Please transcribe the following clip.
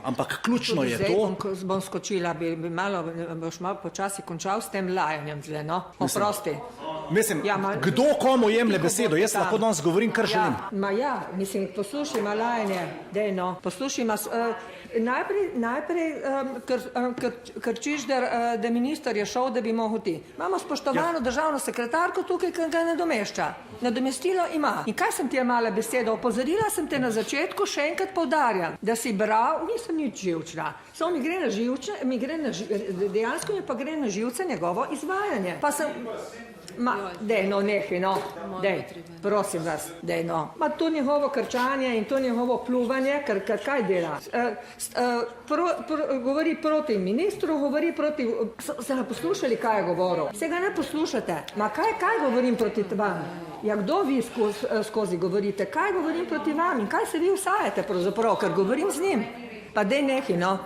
ampak ključno je Zdaj to. bom skočila, boš malo počasi končal s tem lajanjem zdaj, no? Oprosti. Mislim, Ja, kdo komu jemlje besedo? Jaz lahko danes govorim, kar želim. Mislim, poslušaj ima lajanje, dej no, poslušaj ima, najprej krčiš, da minister je šel, da bi mogel ti. Imamo spoštovano državno sekretarko tukaj, ki ga nadomešča. Nadomestilo ima. In kaj sem ti imala besedo? Opozorila sem te na začetku, še enkrat poudarjam, da si bral, nisem nič živčna. Samo mi gre na živčne, dejansko mi pa gre na živce njegovo izvajanje. Pa sem... Dej no, nehi no, dej, prosim vas, dej no. Ma to njegovo krčanje in to njegovo pljuvanje, ker kaj dela? Govori proti ministru, govori proti... Se ne poslušali, kaj je govoril? Se ga ne poslušate? Ma kaj govorim proti vam? Ja, kdo vi skozi govorite? Kaj govorim proti vam in kaj se vi vsajate pravzaprav, ker govorim z njim? Pa dej nehi no.